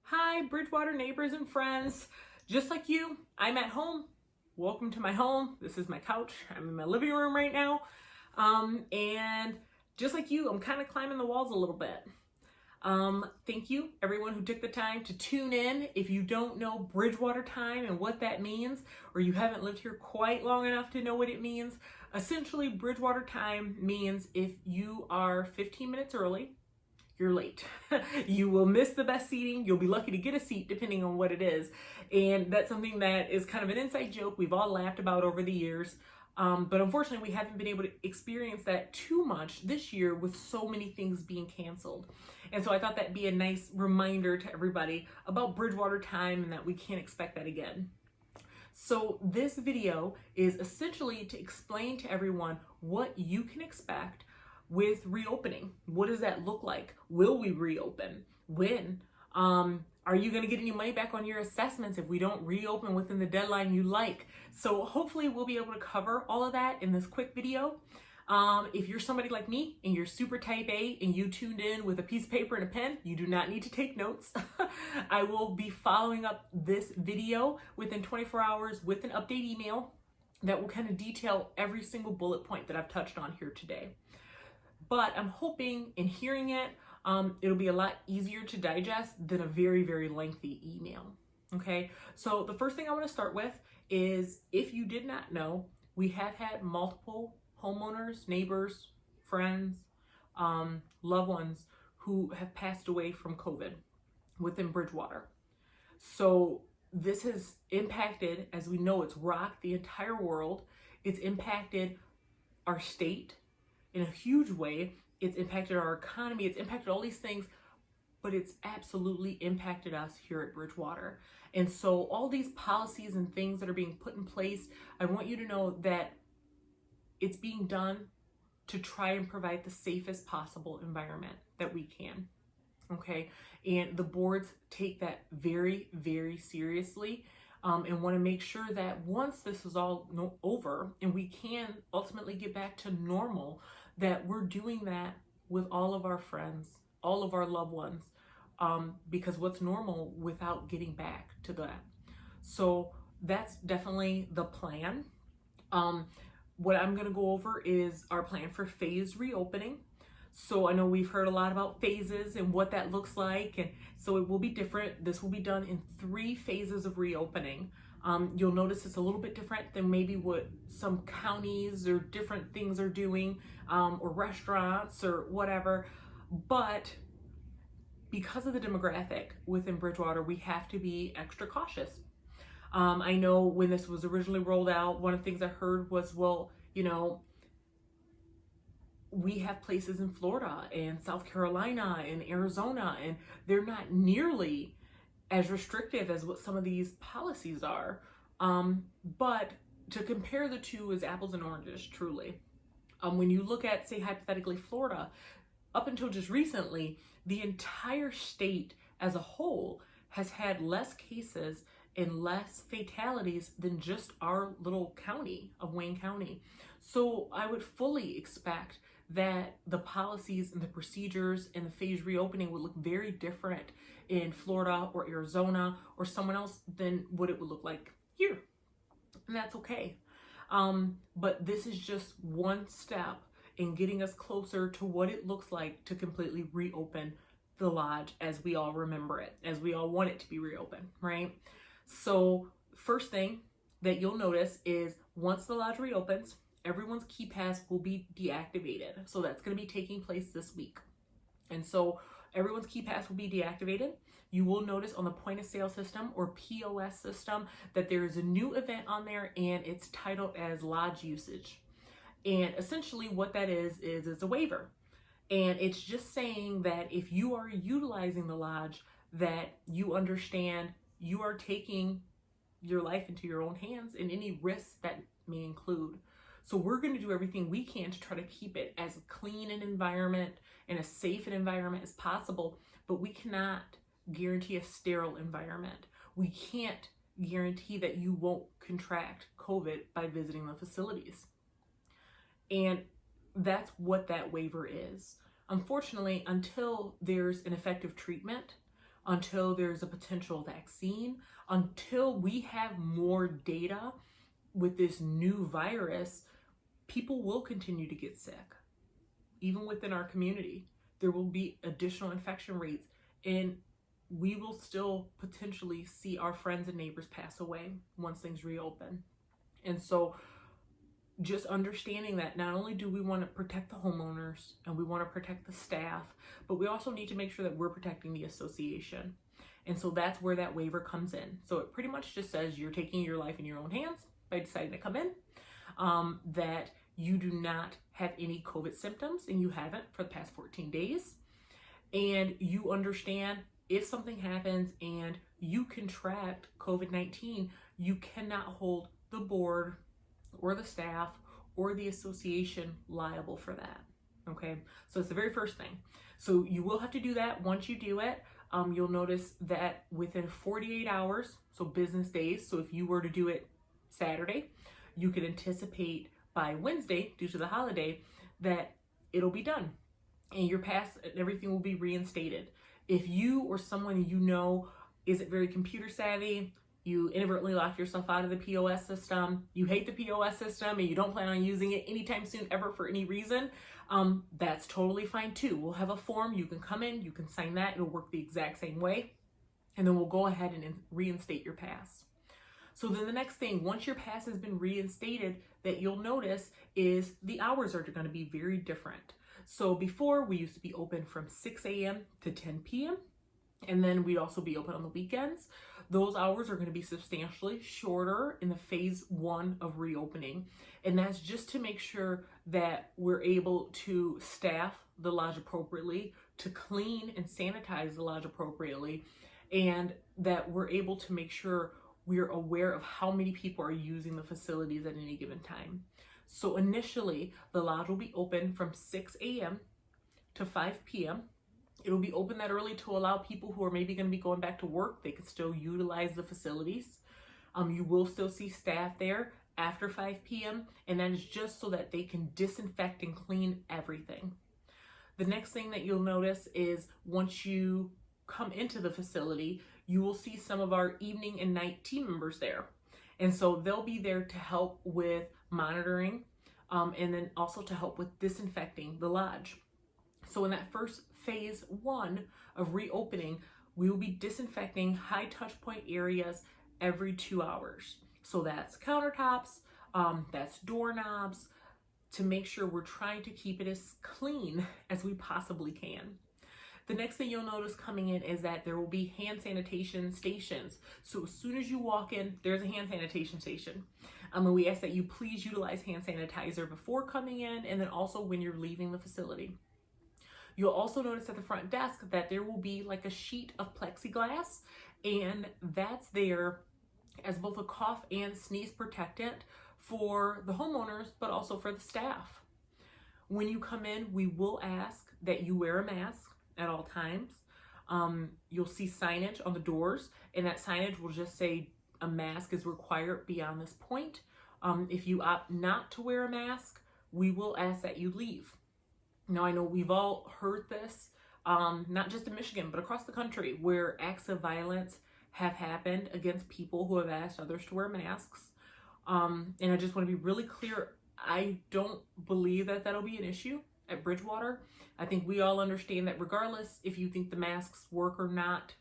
Hi, Bridgewater neighbors and friends. Just like you, I'm at home. Welcome to my home. This is my couch. I'm in my living room right now. And just like you, I'm kind of climbing the walls a little bit. Thank you, everyone who took the time to tune in. If you don't know Bridgewater time and what that means, or you haven't lived here quite long enough to know what it means, essentially Bridgewater time means if you are 15 minutes early, you're late. You will miss the best seating. You'll be lucky to get a seat depending on what it is. And that's something that is kind of an inside joke we've all laughed about over the years. But unfortunately, we haven't been able to experience that too much this year with so many things being canceled. And so I thought that'd be a nice reminder to everybody about Bridgewater time and that we can't expect that again. So this video is essentially to explain to everyone what you can expect with reopening. What does that look like? Will we reopen? When? Are you going to get any money back on your assessments if we don't reopen within the deadline you like? So hopefully we'll be able to cover all of that in this quick video. If you're somebody like me and you're super type A and you tuned in with a piece of paper and a pen, you do not need to take notes. I will be following up this video within 24 hours with an update email that will kind of detail every single bullet point that I've touched on here today. But I'm hoping in hearing it, it'll be a lot easier to digest than a very, very lengthy email. Okay, so the first thing I want to start with is, if you did not know, we have had multiple homeowners, neighbors, friends, loved ones who have passed away from COVID within Bridgewater. So this has impacted, as we know, it's rocked the entire world. It's impacted our state in a huge way. It's impacted our economy. It's impacted all these things, but it's absolutely impacted us here at Bridgewater. And so all these policies and things that are being put in place, I want you to know that it's being done to try and provide the safest possible environment that we can. Okay. And the boards take that very, very seriously. And want to make sure that once this is all over and we can ultimately get back to normal, that we're doing that with all of our friends, all of our loved ones, because what's normal without getting back to that? So that's definitely the plan. What I'm going to go over is our plan for phased reopening. So I know we've heard a lot about phases and what that looks like, and so it will be different. This will be done in 3 phases of reopening. You'll notice it's a little bit different than maybe what some counties or different things are doing, or restaurants or whatever. But because of the demographic within Bridgewater, we have to be extra cautious. I know when this was originally rolled out, one of the things I heard was, well, we have places in Florida and South Carolina and Arizona, and they're not nearly as restrictive as what some of these policies are. But to compare the two is apples and oranges, truly. When you look at, say, hypothetically, Florida, up until just recently, the entire state as a whole has had less cases and less fatalities than just our little county of Wayne County. So I would fully expect that the policies and the procedures and the phased reopening would look very different in Florida or Arizona or someone else than what it would look like here. And that's okay. But this is just one step in getting us closer to what it looks like to completely reopen the lodge as we all remember it, as we all want it to be reopened, right? So first thing that you'll notice is once the lodge reopens, everyone's key pass will be deactivated. So that's going to be taking place this week. And so everyone's key pass will be deactivated. You will notice on the point of sale system or POS system that there is a new event on there, and it's titled as lodge usage. And essentially what that is it's a waiver. And it's just saying that if you are utilizing the lodge, that you understand you are taking your life into your own hands and any risks that may include. So we're going to do everything we can to try to keep it as clean an environment and as safe an environment as possible, but we cannot guarantee a sterile environment. We can't guarantee that you won't contract COVID by visiting the facilities. And that's what that waiver is. Unfortunately, until there's an effective treatment, until there's a potential vaccine, until we have more data with this new virus, people will continue to get sick. Even within our community, there will be additional infection rates, and we will still potentially see our friends and neighbors pass away once things reopen. And so just understanding that not only do we want to protect the homeowners and we want to protect the staff, but we also need to make sure that we're protecting the association. And so that's where that waiver comes in. So it pretty much just says you're taking your life in your own hands by deciding to come in, that you do not have any COVID symptoms, and you haven't for the past 14 days. And you understand if something happens and you contract COVID-19, you cannot hold the board or the staff or the association liable for that. Okay, so it's the very first thing. So you will have to do that. Once you do it, you'll notice that within 48 hours, so business days, so if you were to do it Saturday, you could anticipate by Wednesday, due to the holiday, that it'll be done and your pass and everything will be reinstated. If you or someone you know isn't very computer savvy, you inadvertently lock yourself out of the POS system, you hate the POS system, and you don't plan on using it anytime soon ever for any reason, that's totally fine too. We'll have a form, you can come in, you can sign that, it'll work the exact same way, and then we'll go ahead and reinstate your pass. So then the next thing, once your pass has been reinstated, that you'll notice is the hours are going to be very different. So before, we used to be open from 6 a.m. to 10 p.m. and then we'd also be open on the weekends. Those hours are going to be substantially shorter in the phase 1 of reopening. And that's just to make sure that we're able to staff the lodge appropriately, to clean and sanitize the lodge appropriately, and that we're able to make sure we're aware of how many people are using the facilities at any given time. So initially, the lodge will be open from 6 a.m. to 5 p.m. It'll be open that early to allow people who are maybe going to be going back to work, they could still utilize the facilities. You will still see staff there after 5 p.m. and that is just so that they can disinfect and clean everything. The next thing that you'll notice is once you come into the facility, you will see some of our evening and night team members there. And so they'll be there to help with monitoring and then also to help with disinfecting the lodge. So in that first phase 1 of reopening, we will be disinfecting high touch point areas every 2 hours. So that's countertops, that's doorknobs, to make sure we're trying to keep it as clean as we possibly can. The next thing you'll notice coming in is that there will be hand sanitation stations. So as soon as you walk in, there's a hand sanitation station. And we ask that you please utilize hand sanitizer before coming in and then also when you're leaving the facility. You'll also notice at the front desk that there will be like a sheet of plexiglass, and that's there as both a cough and sneeze protectant for the homeowners, but also for the staff. When you come in, we will ask that you wear a mask at all times. You'll see signage on the doors, and that signage will just say a mask is required beyond this point. If you opt not to wear a mask, we will ask that you leave. Now, I know we've all heard this, not just in Michigan, but across the country, where acts of violence have happened against people who have asked others to wear masks. And I just want to be really clear, I don't believe that that'll be an issue at Bridgewater. I think we all understand that regardless if you think the masks work or not,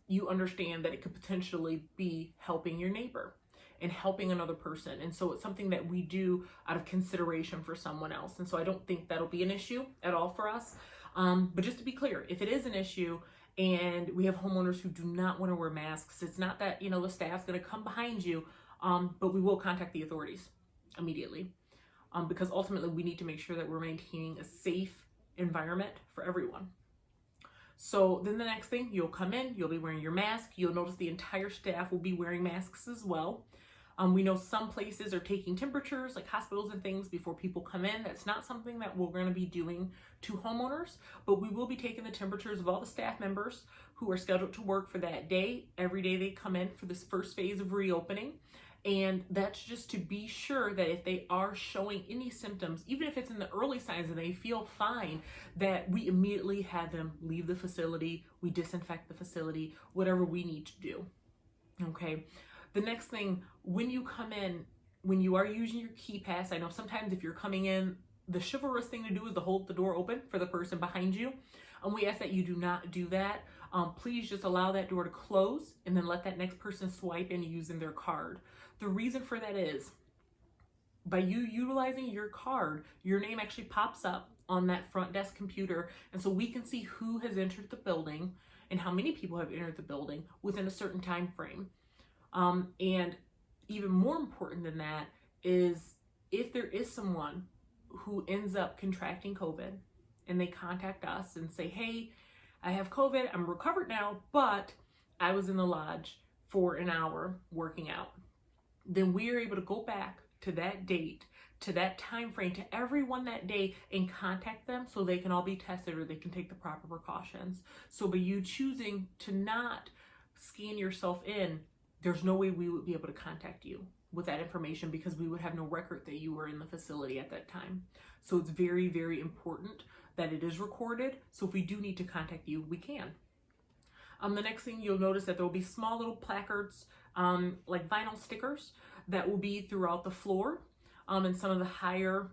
you understand that it could potentially be helping your neighbor and helping another person. And so it's something that we do out of consideration for someone else. And so I don't think that'll be an issue at all for us. But just to be clear, if it is an issue and we have homeowners who do not want to wear masks, it's not that, the staff's going to come behind you, but we will contact the authorities immediately. Because ultimately we need to make sure that we're maintaining a safe environment for everyone. So then the next thing, you'll come in, you'll be wearing your mask. You'll notice the entire staff will be wearing masks as well. We know some places are taking temperatures, like hospitals and things, before people come in. That's not something that we're going to be doing to homeowners, but we will be taking the temperatures of all the staff members who are scheduled to work for that day, every day they come in for this first phase of reopening. And that's just to be sure that if they are showing any symptoms, even if it's in the early signs and they feel fine, that we immediately have them leave the facility, we disinfect the facility, whatever we need to do. Okay. The next thing, when you come in, when you are using your key pass, I know sometimes if you're coming in, the chivalrous thing to do is to hold the door open for the person behind you. And we ask that you do not do that. Please just allow that door to close and then let that next person swipe in using their card. The reason for that is by you utilizing your card, your name actually pops up on that front desk computer. And so we can see who has entered the building and how many people have entered the building within a certain time frame. And even more important than that is if there is someone who ends up contracting COVID and they contact us and say, hey, I have COVID, I'm recovered now, but I was in the lodge for an hour working out. Then we are able to go back to that date, to that time frame, to everyone that day and contact them so they can all be tested or they can take the proper precautions. So by you choosing to not scan yourself in, there's no way we would be able to contact you with that information because we would have no record that you were in the facility at that time. So it's very, very important that it is recorded. So if we do need to contact you, we can. The next thing you'll notice that there will be small little placards, like vinyl stickers that will be throughout the floor in some of the higher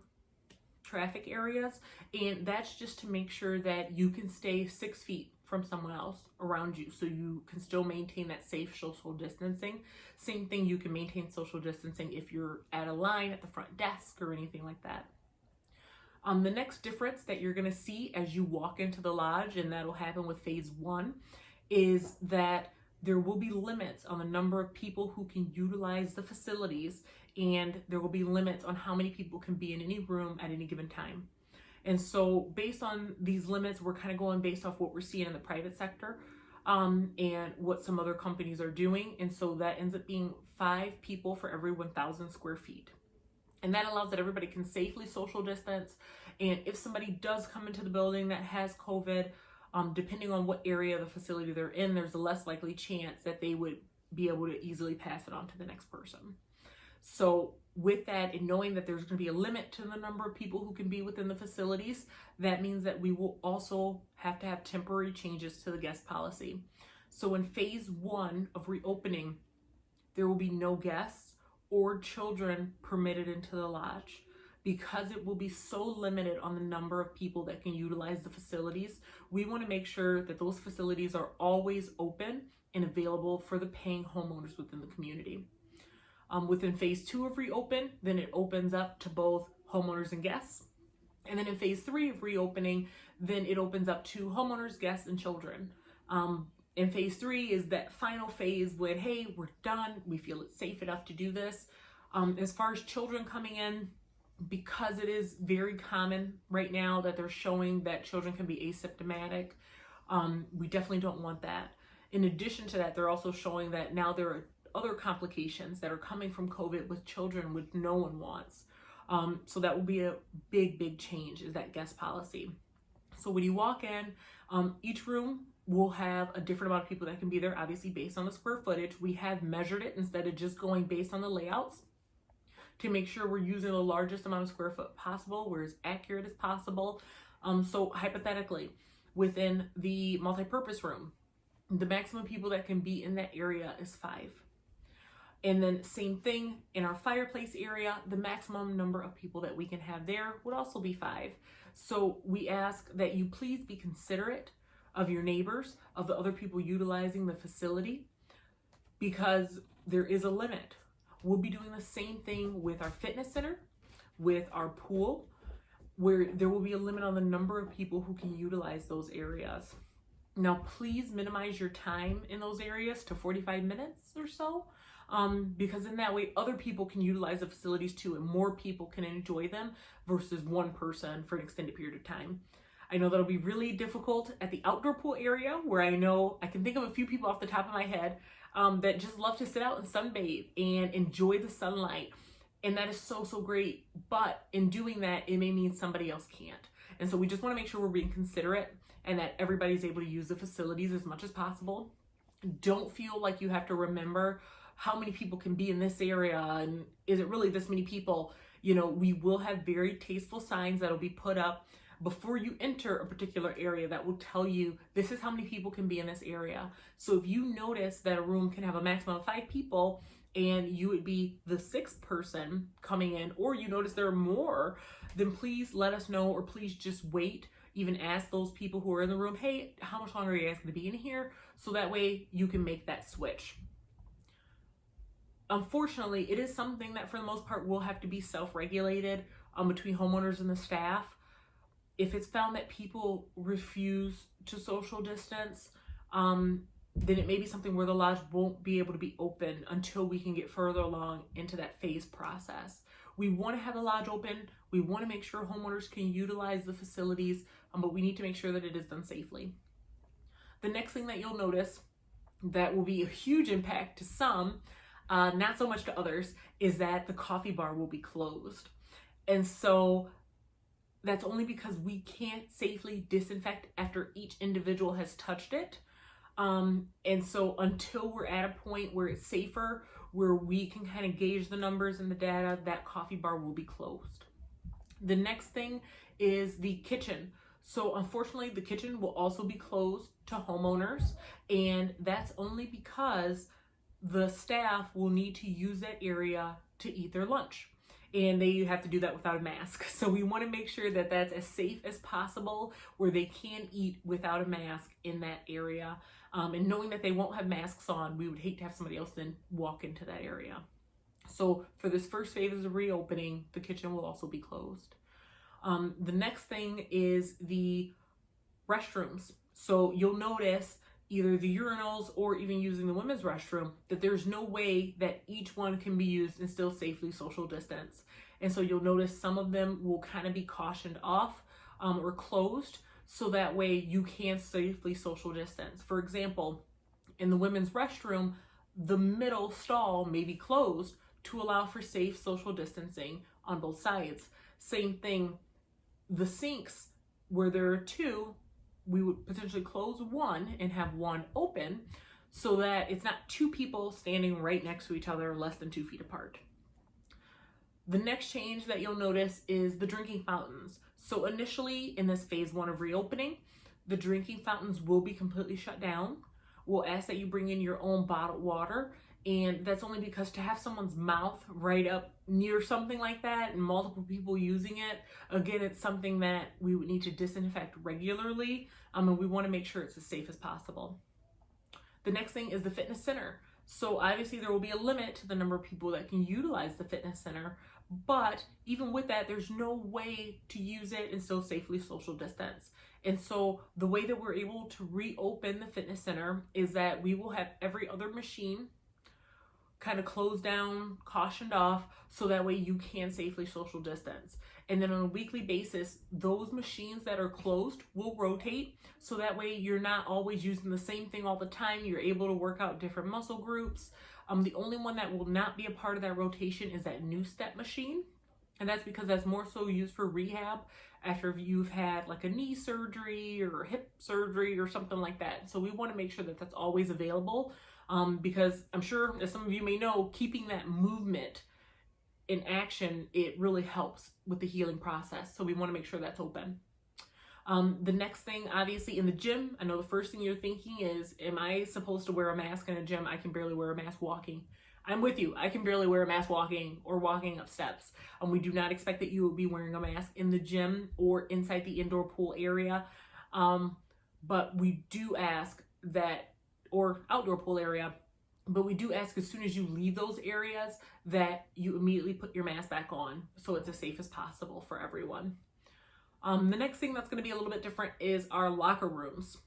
traffic areas. And that's just to make sure that you can stay 6 feet from someone else around you so you can still maintain that safe social distancing. Same thing, you can maintain social distancing if you're at a line at the front desk or anything like that. The next difference that you're going to see as you walk into the lodge, and that'll happen with phase 1, is that there will be limits on the number of people who can utilize the facilities, and there will be limits on how many people can be in any room at any given time. And so based on these limits, we're kind of going based off what we're seeing in the private sector and what some other companies are doing. And so that ends up being 5 people for every 1,000 square feet. And that allows that everybody can safely social distance. And if somebody does come into the building that has COVID, depending on what area of the facility they're in, there's a less likely chance that they would be able to easily pass it on to the next person. So with that, and knowing that there's going to be a limit to the number of people who can be within the facilities, that means that we will also have to have temporary changes to the guest policy. So in phase 1 of reopening, there will be no guests or children permitted into the lodge because it will be so limited on the number of people that can utilize the facilities. We want to make sure that those facilities are always open and available for the paying homeowners within the community. Within phase 2 of reopen, then it opens up to both homeowners and guests. And then in phase 3 of reopening, then it opens up to homeowners, guests, and children. In phase 3 is that final phase when, hey, we're done. We feel it's safe enough to do this. As far as children coming in, because it is very common right now that they're showing that children can be asymptomatic, we definitely don't want that. In addition to that, they're also showing that now there are other complications that are coming from COVID with children, which no one wants. So that will be a big, big change, is that guest policy. So when you walk in, each room will have a different amount of people that can be there, obviously based on the square footage. We have measured it instead of just going based on the layouts to make sure we're using the largest amount of square foot possible. We're as accurate as possible. So hypothetically, within the multi-purpose room, the maximum people that can be in that area is 5. And then same thing in our fireplace area, the maximum number of people that we can have there would also be 5. So we ask that you please be considerate of your neighbors, of the other people utilizing the facility, because there is a limit. We'll be doing the same thing with our fitness center, with our pool, where there will be a limit on the number of people who can utilize those areas. Now, please minimize your time in those areas to 45 minutes or so, because in that way, other people can utilize the facilities too, and more people can enjoy them versus one person for an extended period of time. I know that'll be really difficult at the outdoor pool area, where I know I can think of a few people off the top of my head that just love to sit out and sunbathe and enjoy the sunlight. And that is so, so great. But in doing that, it may mean somebody else can't. And so we just want to make sure we're being considerate and that everybody's able to use the facilities as much as possible. Don't feel like you have to remember how many people can be in this area, and is it really this many people? We will have very tasteful signs that'll be put up before you enter a particular area that will tell you this is how many people can be in this area. So if you notice that a room can have a maximum of 5 people and you would be the 6th person coming in, or you notice there are more, then please let us know, or please just wait. Even ask those people who are in the room, hey, how much longer are you guys going to be in here? So that way you can make that switch. Unfortunately, it is something that for the most part will have to be self-regulated between homeowners and the staff. If it's found that people refuse to social distance, then it may be something where the lodge won't be able to be open until we can get further along into that phase process. We want to have the lodge open. We want to make sure homeowners can utilize the facilities, but we need to make sure that it is done safely. The next thing that you'll notice that will be a huge impact to some, not so much to others, is that the coffee bar will be closed. And so that's only because we can't safely disinfect after each individual has touched it. And so until we're at a point where it's safer, where we can kind of gauge the numbers and the data, that coffee bar will be closed. The next thing is the kitchen. So unfortunately, the kitchen will also be closed to homeowners, and that's only because the staff will need to use that area to eat their lunch. And they have to do that without a mask. So we want to make sure that that's as safe as possible, where they can eat without a mask in that area. And knowing that they won't have masks on, we would hate to have somebody else then walk into that area. So for this first phase of reopening, the kitchen will also be closed. The next thing is the restrooms. So you'll notice either the urinals or even using the women's restroom, that there's no way that each one can be used and still safely social distance. And so you'll notice some of them will kind of be cautioned off or closed, so that way you can safely social distance. For example, in the women's restroom, the middle stall may be closed to allow for safe social distancing on both sides. Same thing, the sinks, where there are 2, we would potentially close one and have one open so that it's not 2 people standing right next to each other, less than 2 feet apart. The next change that you'll notice is the drinking fountains. So initially in this phase 1 of reopening, the drinking fountains will be completely shut down. We'll ask that you bring in your own bottled water, and that's only because to have someone's mouth right up near something like that and multiple people using it, again, it's something that we would need to disinfect regularly, and we want to make sure it's as safe as possible. The next thing is the fitness center. So obviously there will be a limit to the number of people that can utilize the fitness center, but even with that, there's no way to use it and still safely social distance. And so the way that we're able to reopen the fitness center is that we will have every other machine kind of closed down, cautioned off, so that way you can safely social distance. And then on a weekly basis, those machines that are closed will rotate, so that way you're not always using the same thing all the time. You're able to work out different muscle groups. The only one that will not be a part of that rotation is that new step machine. And that's because that's more so used for rehab after you've had like a knee surgery or a hip surgery or something like that. So we want to make sure that that's always available, because I'm sure, as some of you may know, keeping that movement in action, it really helps with the healing process. So we want to make sure that's open. The next thing, obviously, in the gym, I know the first thing you're thinking is, am I supposed to wear a mask in a gym? I can barely wear a mask walking. I'm with you. I can barely wear a mask walking or walking up steps. We do not expect that you will be wearing a mask in the gym or inside the indoor pool area. But we do ask that, or outdoor pool area, but we do ask as soon as you leave those areas that you immediately put your mask back on, so it's as safe as possible for everyone. The next thing that's going to be a little bit different is our locker rooms.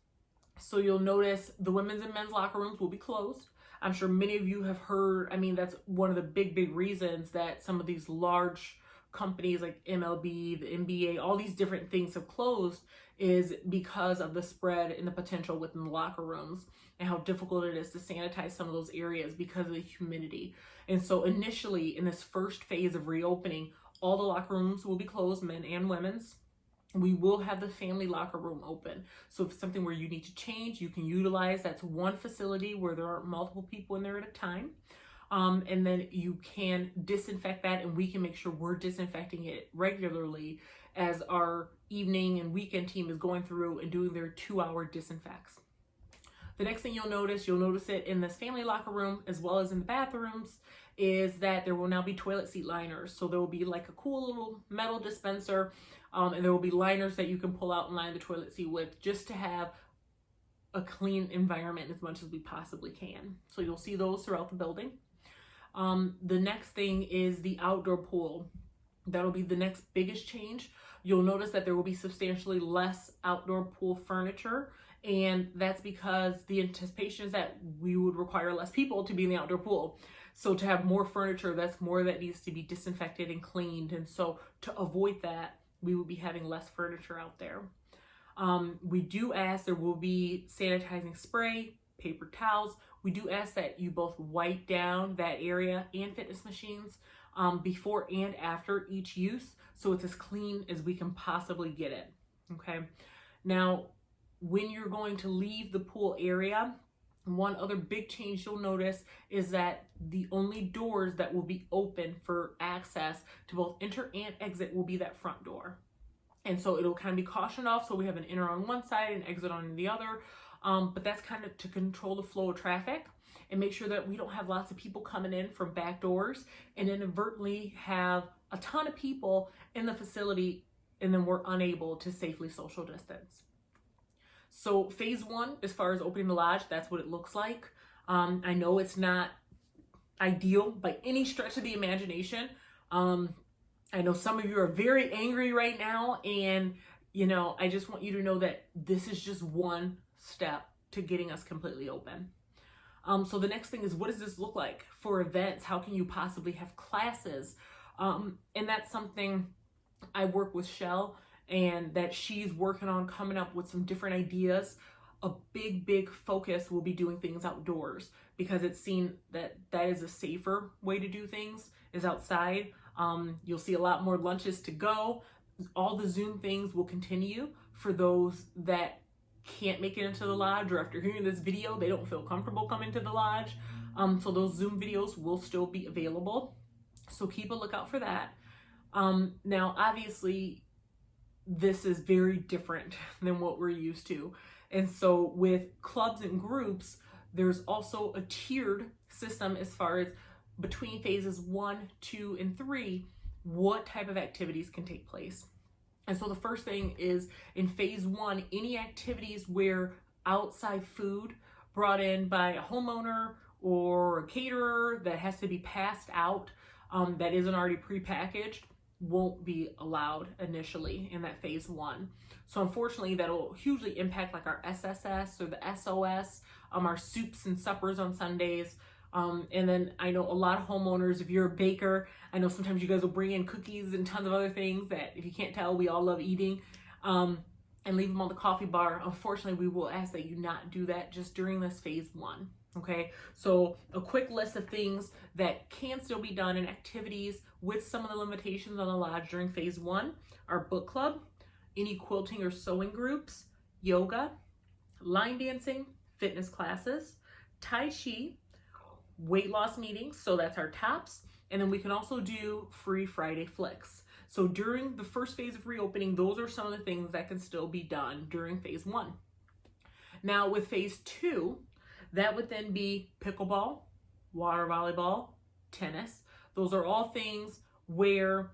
So you'll notice the women's and men's locker rooms will be closed. I'm sure many of you have heard, that's one of the big reasons that some of these large companies like MLB, the NBA, all these different things have closed, is because of the spread and the potential within the locker rooms and how difficult it is to sanitize some of those areas because of the humidity. And so initially in this first phase of reopening, all the locker rooms will be closed, men and women's. We will have the family locker room open. So if it's something where you need to change, you can utilize. That's one facility where there aren't multiple people in there at a time. And then you can disinfect that, and we can make sure we're disinfecting it regularly as our evening and weekend team is going through and doing their 2-hour disinfects. The next thing you'll notice it in this family locker room as well as in the bathrooms, is that there will now be toilet seat liners. So there will be like a cool little metal dispenser, and there will be liners that you can pull out and line the toilet seat with, just to have a clean environment as much as we possibly can. So you'll see those throughout the building. The next thing is the outdoor pool. That'll be the next biggest change. You'll notice that there will be substantially less outdoor pool furniture, and that's because the anticipation is that we would require less people to be in the outdoor pool. So to have more furniture, that's more that needs to be disinfected and cleaned. And so to avoid that, we will be having less furniture out there. We do ask, there will be sanitizing spray, paper towels. We do ask that you both wipe down that area and fitness machines before and after each use, so it's as clean as we can possibly get it. Okay. Now, when you're going to leave the pool area, one other big change you'll notice is that the only doors that will be open for access to both enter and exit will be that front door. And so it'll kind of be cautioned off, so we have an enter on one side and exit on the other. But that's kind of to control the flow of traffic and make sure that we don't have lots of people coming in from back doors and inadvertently have a ton of people in the facility, and then we're unable to safely social distance. So phase 1, as far as opening the lodge, that's what it looks like. I know it's not ideal by any stretch of the imagination. I know some of you are very angry right now, and I just want you to know that this is just one step to getting us completely open. So the next thing is, what does this look like for events? How can you possibly have classes? And that's something I work with Shell, and that she's working on coming up with some different ideas. A big focus will be doing things outdoors, because it's seen that that is a safer way to do things, is outside. You'll see a lot more lunches to go. All the Zoom things will continue for those that can't make it into the lodge, or after hearing this video, they don't feel comfortable coming to the lodge. So those Zoom videos will still be available. So keep a lookout for that. Now, obviously, this is very different than what we're used to. And so with clubs and groups, there's also a tiered system as far as between phases 1, 2, and 3, what type of activities can take place. And so the first thing is, in phase 1, any activities where outside food brought in by a homeowner or a caterer that has to be passed out, that isn't already prepackaged, won't be allowed initially in that phase 1. So unfortunately, that'll hugely impact like our SSS or the SOS, our soups and suppers on Sundays. And then I know a lot of homeowners, if you're a baker, I know sometimes you guys will bring in cookies and tons of other things that, if you can't tell, we all love eating, and leave them on the coffee bar. Unfortunately, we will ask that you not do that just during this phase 1. Okay, so a quick list of things that can still be done in activities with some of the limitations on the lodge during phase 1 are book club, any quilting or sewing groups, yoga, line dancing, fitness classes, Tai Chi, weight loss meetings, so that's our tops, and then we can also do free Friday flicks. So during the first phase of reopening, those are some of the things that can still be done during phase 1. Now with phase 2, that would then be pickleball, water volleyball, tennis. Those are all things where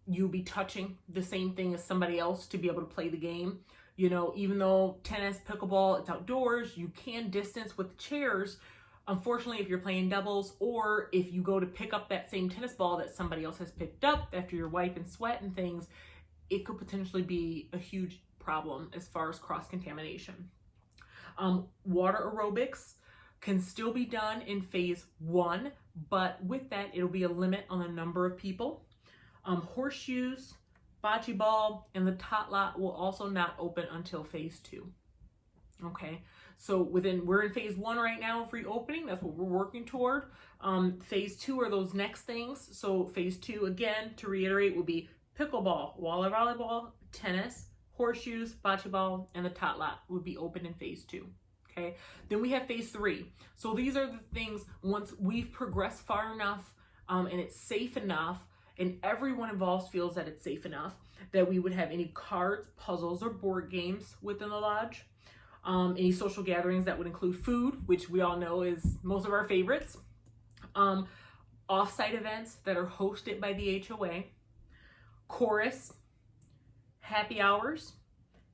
you'll be touching the same thing as somebody else to be able to play the game. Even though tennis, pickleball, it's outdoors, you can distance with the chairs. Unfortunately, if you're playing doubles, or if you go to pick up that same tennis ball that somebody else has picked up after you're wiping sweat and things, it could potentially be a huge problem as far as cross-contamination. Water aerobics can still be done in phase 1, but with that, it'll be a limit on the number of people. Horseshoes, bocce ball, and the tot lot will also not open until phase 2. Okay, so we're in phase 1 right now of reopening. That's what we're working toward. Phase 2 are those next things. So phase 2, again, to reiterate, will be pickleball, water volleyball, tennis, horseshoes, bocce ball, and the tot lot would be open in phase 2. Okay, then we have phase 3. So these are the things once we've progressed far enough and it's safe enough and everyone involved feels that it's safe enough that we would have any cards, puzzles, or board games within the lodge. Any social gatherings that would include food, which we all know is most of our favorites. Off-site events that are hosted by the HOA, chorus, happy hours,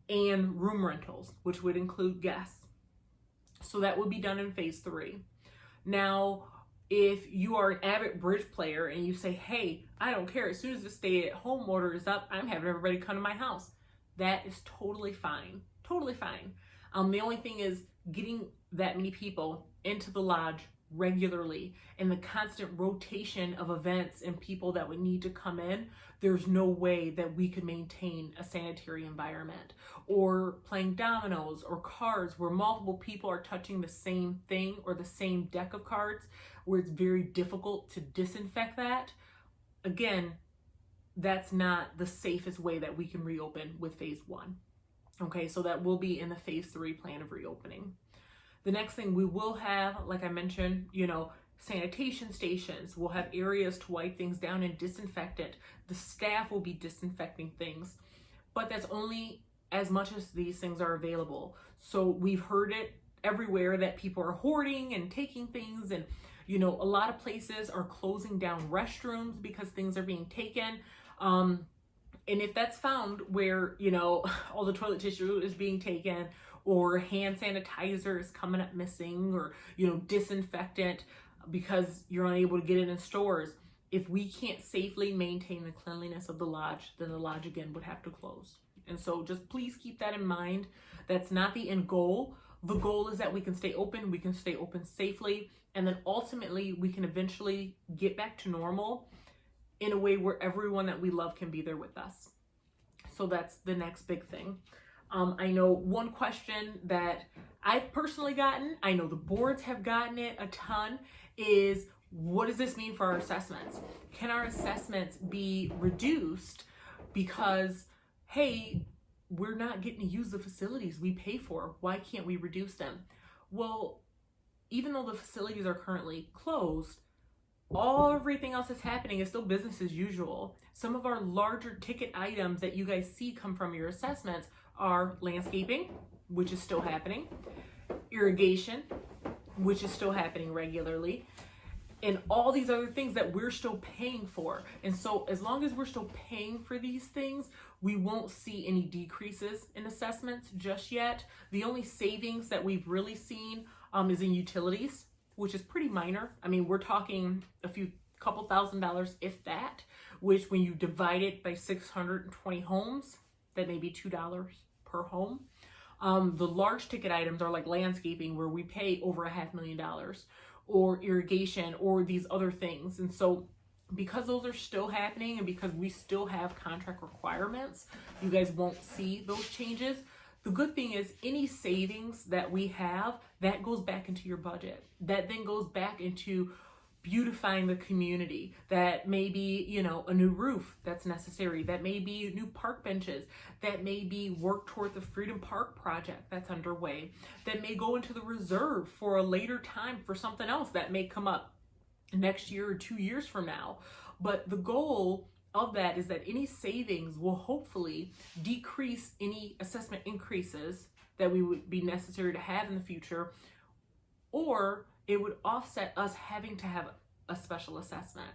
and room rentals, which would include guests. So that would be done in phase 3. Now, if you are an avid bridge player and you say, hey, I don't care, as soon as the stay-at-home order is up, I'm having everybody come to my house. That is totally fine. Totally fine. The only thing is getting that many people into the lodge regularly and the constant rotation of events and people that would need to come in, there's no way that we could maintain a sanitary environment. Or playing dominoes or cards where multiple people are touching the same thing or the same deck of cards, where it's very difficult to disinfect that. Again, that's not the safest way that we can reopen with phase 1. Okay, so that will be in the phase 3 plan of reopening. The next thing we will have, like I mentioned, sanitation stations. We'll have areas to wipe things down and disinfect it. The staff will be disinfecting things, but that's only as much as these things are available. So we've heard it everywhere that people are hoarding and taking things, and a lot of places are closing down restrooms because things are being taken. And if that's found where, all the toilet tissue is being taken, or hand sanitizer is coming up missing, or, disinfectant because you're unable to get it in stores, if we can't safely maintain the cleanliness of the lodge, then the lodge again would have to close. And so just please keep that in mind. That's not the end goal. The goal is that we can stay open safely, and then ultimately we can eventually get back to normal in a way where everyone that we love can be there with us. So that's the next big thing. I know one question that I've personally gotten, I know the boards have gotten it a ton, is what does this mean for our assessments? Can our assessments be reduced because, hey, we're not getting to use the facilities we pay for? Why can't we reduce them? Well, even though the facilities are currently closed, everything else that's happening is still business as usual. Some of our larger ticket items that you guys see come from your assessments are landscaping, which is still happening, irrigation, which is still happening regularly, and all these other things that we're still paying for. And so as long as we're still paying for these things, we won't see any decreases in assessments just yet. The only savings that we've really seen is in utilities, which is pretty minor. I mean, we're talking couple $1,000s, if that, which when you divide it by 620 homes, that may be $2 per home. The large ticket items are like landscaping, where we pay over $500,000, or irrigation, or these other things. And so because those are still happening and because we still have contract requirements, you guys won't see those changes. The good thing is any savings that we have, that goes back into your budget. That then goes back into beautifying the community. That may be, a new roof that's necessary. That may be new park benches. That may be work toward the Freedom Park project that's underway. That may go into the reserve for a later time for something else that may come up next year or 2 years from now. But the goal of that is that any savings will hopefully decrease any assessment increases that we would be necessary to have in the future, or it would offset us having to have a special assessment.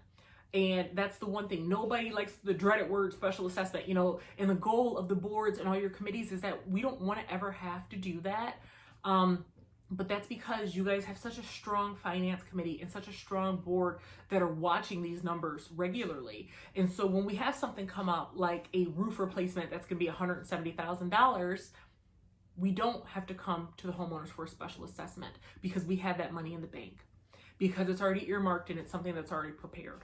And that's the one thing. Nobody likes the dreaded word special assessment, and the goal of the boards and all your committees is that we don't want to ever have to do that. But that's because you guys have such a strong finance committee and such a strong board that are watching these numbers regularly. And so when we have something come up like a roof replacement that's going to be $170,000, we don't have to come to the homeowners for a special assessment because we have that money in the bank, because it's already earmarked and it's something that's already prepared.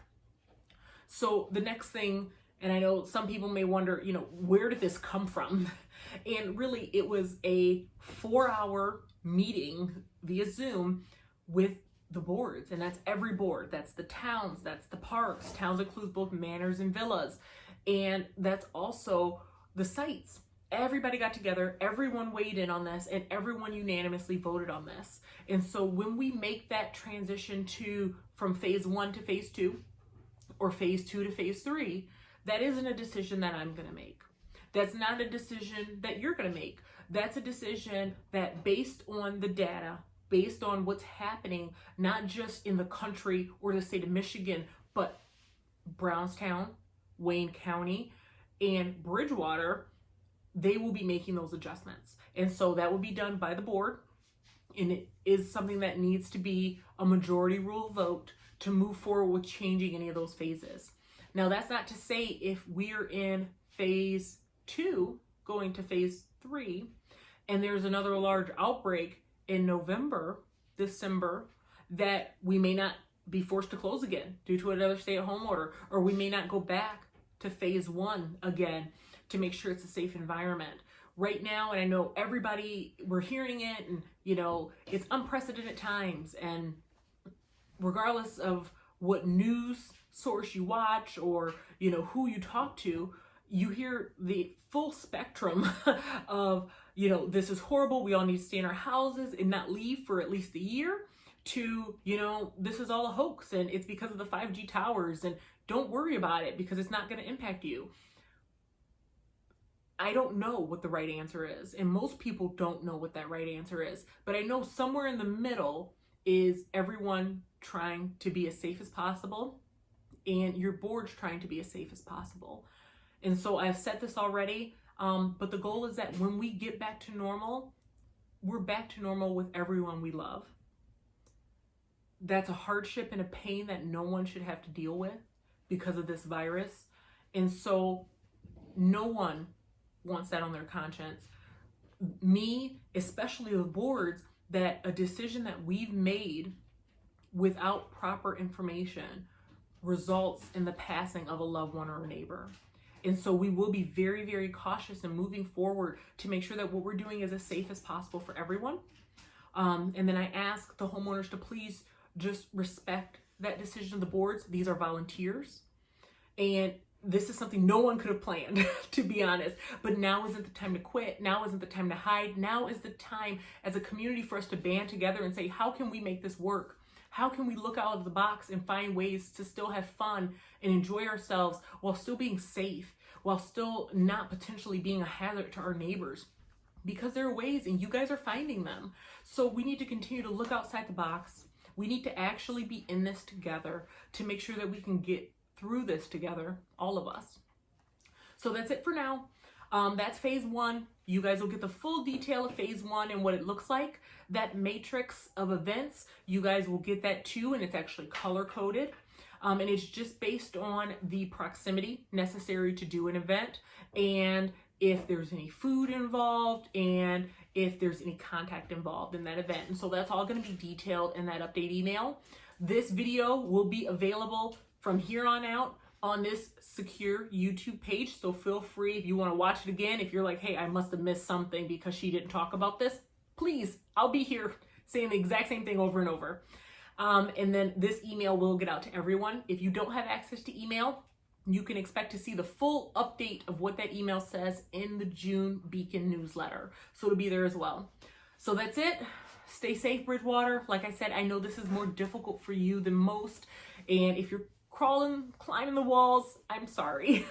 So the next thing, and I know some people may wonder, where did this come from? And really it was a 4-hour meeting via Zoom with the boards, and that's every board. That's the towns, that's the parks. Towns includes both manors and villas, and that's also the sites. everybody got together, everyone weighed in on this, and everyone unanimously voted on this. And so when we make that transition from phase 1 to phase 2, or phase 2 to phase 3, that isn't a decision that I'm going to make. That's not a decision that you're going to make. That's a decision that, based on the data, based on what's happening, not just in the country or the state of Michigan, but Brownstown, Wayne County, and Bridgewater, they will be making those adjustments. And so that will be done by the board. And it is something that needs to be a majority rule vote to move forward with changing any of those phases. Now, that's not to say if we're in phase 2 going to phase 3 and there's another large outbreak in November, December, that we may not be forced to close again due to another stay-at-home order, or we may not go back to phase 1 again to make sure it's a safe environment. Right now, and I know everybody, we're hearing it, and it's unprecedented times, and regardless of what news source you watch or who you talk to, you hear the full spectrum of this is horrible, we all need to stay in our houses and not leave for at least a year, to this is all a hoax and it's because of the 5G towers and don't worry about it because it's not going to impact you. I don't know what the right answer is, and most people don't know what that right answer is, but I know somewhere in the middle is everyone trying to be as safe as possible, and your board's trying to be as safe as possible. And so I've said this already, but the goal is that when we get back to normal, we're back to normal with everyone we love. That's a hardship and a pain that no one should have to deal with because of this virus. And so no one wants that on their conscience. Me, especially the boards, that a decision that we've made without proper information results in the passing of a loved one or a neighbor. And so we will be very, very cautious in moving forward to make sure that what we're doing is as safe as possible for everyone. And then I ask the homeowners to please just respect that decision of the boards. These are volunteers. And this is something no one could have planned, to be honest. But now isn't the time to quit. Now isn't the time to hide. Now is the time as a community for us to band together and say, how can we make this work? How can we look out of the box and find ways to still have fun and enjoy ourselves while still being safe, while still not potentially being a hazard to our neighbors? Because there are ways, and you guys are finding them. So we need to continue to look outside the box. We need to actually be in this together to make sure that we can get through this together, all of us. So that's it for now. That's phase 1. You guys will get the full detail of phase 1 and what it looks like. That matrix of events, you guys will get that too, and it's actually color coded. And it's just based on the proximity necessary to do an event, and if there's any food involved, and if there's any contact involved in that event. And so that's all going to be detailed in that update email. This video will be available from here on out on this secure YouTube page. So feel free, if you want to watch it again, if you're like, hey, I must have missed something because she didn't talk about this, please, I'll be here saying the exact same thing over and over. And then this email will get out to everyone. If you don't have access to email, you can expect to see the full update of what that email says in the June Beacon newsletter. So it'll be there as well. So that's it. Stay safe, Bridgewater. Like I said, I know this is more difficult for you than most. And if you're crawling, climbing the walls, I'm sorry.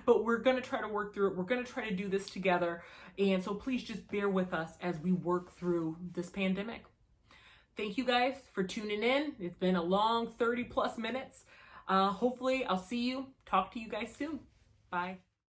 But we're going to try to work through it. We're going to try to do this together. And so please just bear with us as we work through this pandemic. Thank you guys for tuning in. It's been a long 30 plus minutes. Hopefully I'll see you, talk to you guys soon. Bye.